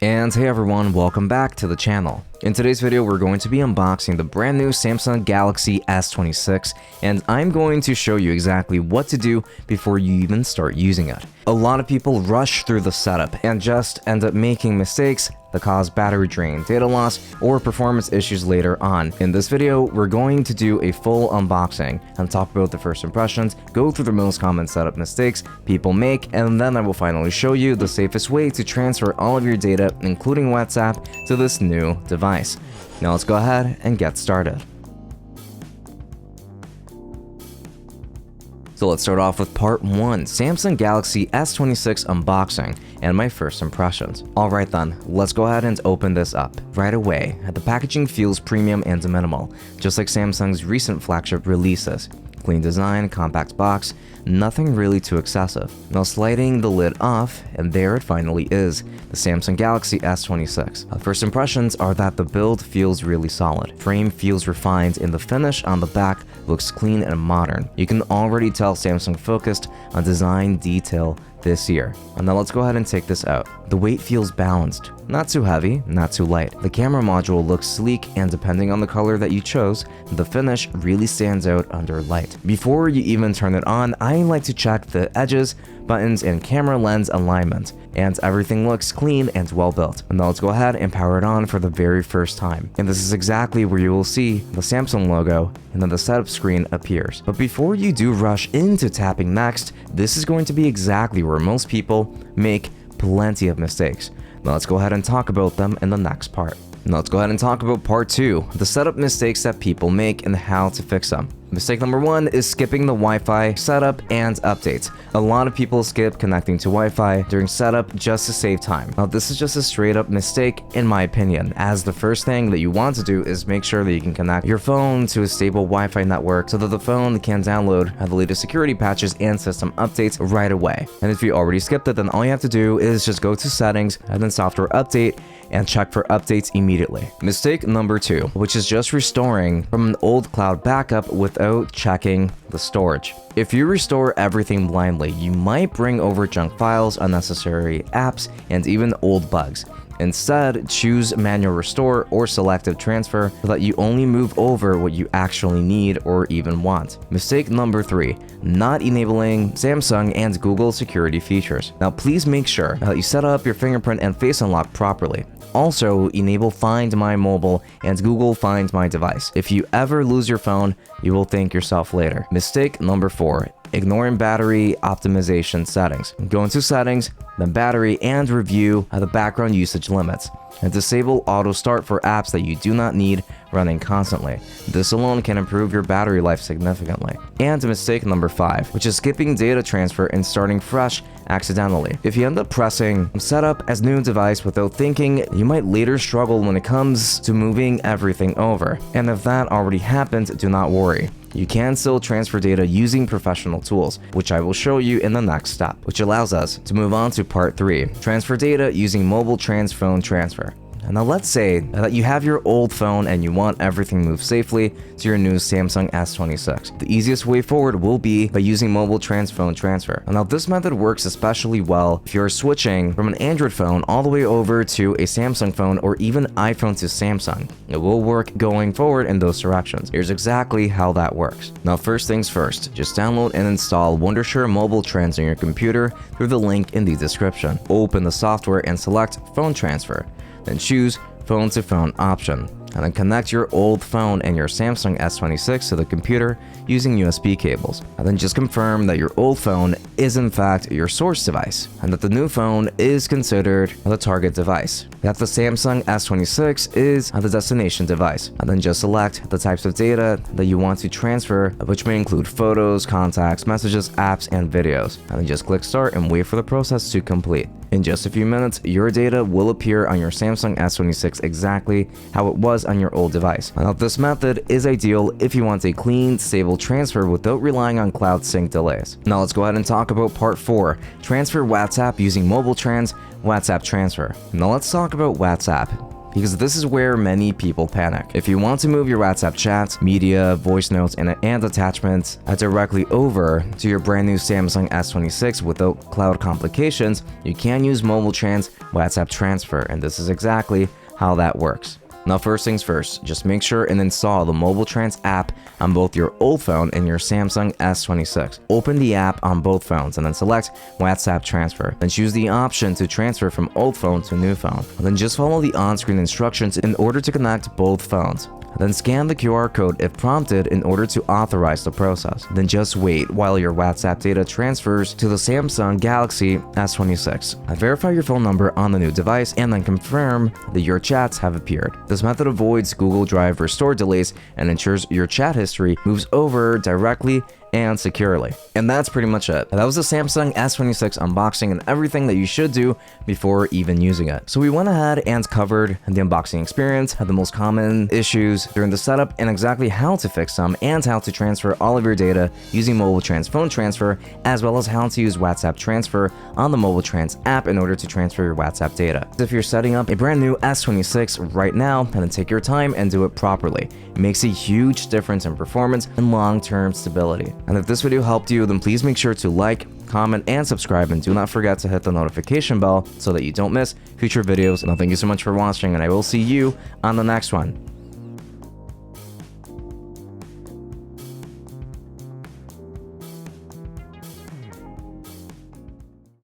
And hey everyone, welcome back to the channel. In today's video, we're going to be unboxing the brand new Samsung Galaxy S26, and I'm going to show you exactly what to do before you even start using it. A lot of people rush through the setup and just end up making mistakes that cause battery drain, data loss, or performance issues later on. In this video, we're going to do a full unboxing and talk about the first impressions, go through the most common setup mistakes people make, and then I will finally show you the safest way to transfer all of your data, including WhatsApp, to this new device. Now let's go ahead and get started. So let's start off with part 1, Samsung Galaxy S26 unboxing and my first impressions. Alright then, let's go ahead and open this up. Right away, the packaging feels premium and minimal, just like Samsung's recent flagship releases. Clean design, compact box, nothing really too excessive. Now sliding the lid off, and there it finally is, the Samsung Galaxy S26. First impressions are that the build feels really solid. Frame feels refined and the finish on the back looks clean and modern. You can already tell Samsung focused on design detail this year. And now let's go ahead and take this out. The weight feels balanced, not too heavy, not too light. The camera module looks sleek, and depending on the color that you chose, the finish really stands out under light. Before you even turn it on, I like to check the edges, buttons, and camera lens alignment, and everything looks clean and well built. And now let's go ahead and power it on for the very first time. And this is exactly where you will see the Samsung logo, and then the setup screen appears. But before you do rush into tapping next, this is going to be exactly where most people make plenty of mistakes. Now let's go ahead and talk about them in the next part. Now let's go ahead and talk about part 2, the setup mistakes that people make and how to fix them. Mistake number 1 is skipping the Wi-Fi setup and updates. A lot of people skip connecting to Wi-Fi during setup just to save time. Now this is just a straight up mistake in my opinion, as the first thing that you want to do is make sure that you can connect your phone to a stable Wi-Fi network so that the phone can download the latest security patches and system updates right away. And if you already skipped it, then all you have to do is just go to settings and then software update and check for updates immediately. Mistake number 2, which is just restoring from an old cloud backup without checking the storage. If you restore everything blindly, you might bring over junk files, unnecessary apps, and even old bugs. Instead, choose manual restore or selective transfer so that you only move over what you actually need or even want. Mistake number 3, not enabling Samsung and Google security features. Now please make sure that you set up your fingerprint and face unlock properly. Also, enable Find My Mobile and Google Find My Device. If you ever lose your phone, you will thank yourself later. Mistake number 4, ignoring battery optimization settings. Go into settings, then battery, and review the background usage limits. And disable auto start for apps that you do not need running constantly. This alone can improve your battery life significantly. And mistake number 5, which is skipping data transfer and starting fresh accidentally. If you end up pressing set up as new device without thinking, you might later struggle when it comes to moving everything over. And if that already happened, do not worry. You can still transfer data using professional tools, which I will show you in the next step, which allows us to move on to part 3, transfer data using MobileTrans phone transfer. And now let's say that you have your old phone and you want everything moved safely to your new Samsung S26. The easiest way forward will be by using MobileTrans phone transfer. And now this method works especially well if you're switching from an Android phone all the way over to a Samsung phone or even iPhone to Samsung. It will work going forward in those directions. Here's exactly how that works. Now first things first, just download and install Wondershare MobileTrans on your computer through the link in the description. Open the software and select phone transfer. Then choose phone to phone option, and then connect your old phone and your Samsung S26 to the computer using USB cables. And then just confirm that your old phone is in fact your source device, and that the new phone is considered the target device. That the Samsung S26 is the destination device. And then just select the types of data that you want to transfer, which may include photos, contacts, messages, apps, and videos. And then just click start and wait for the process to complete. In just a few minutes, your data will appear on your Samsung S26 exactly how it was on your old device. Now, this method is ideal if you want a clean, stable transfer without relying on cloud sync delays. Now let's go ahead and talk about part 4, transfer WhatsApp using MobileTrans WhatsApp transfer. Now let's talk about WhatsApp. because this is where many people panic. If you want to move your WhatsApp chats, media, voice notes, and attachments directly over to your brand new Samsung S26 without cloud complications, you can use MobileTrans WhatsApp transfer, and this is exactly how that works. Now, first things first, just make sure and install the MobileTrans app on both your old phone and your Samsung S26. Open the app on both phones and then select WhatsApp transfer. Then choose the option to transfer from old phone to new phone. Then just follow the on-screen instructions in order to connect both phones. Then scan the QR code if prompted in order to authorize the process. Then just wait while your WhatsApp data transfers to the Samsung Galaxy S26. Verify your phone number on the new device and then confirm that your chats have appeared. This method avoids Google Drive restore delays and ensures your chat history moves over directly and securely. And that's pretty much it. That was the Samsung S26 unboxing and everything that you should do before even using it. So we went ahead and covered the unboxing experience, the most common issues during the setup, and exactly how to fix them, and how to transfer all of your data using MobileTrans phone transfer, as well as how to use WhatsApp transfer on the MobileTrans app in order to transfer your WhatsApp data. If you're setting up a brand new S26 right now, then take your time and do it properly. It makes a huge difference in performance and long-term stability. And if this video helped you, then please make sure to like, comment, and subscribe, and do not forget to hit the notification bell so that you don't miss future videos. And thank you so much for watching, and I will see you on the next one.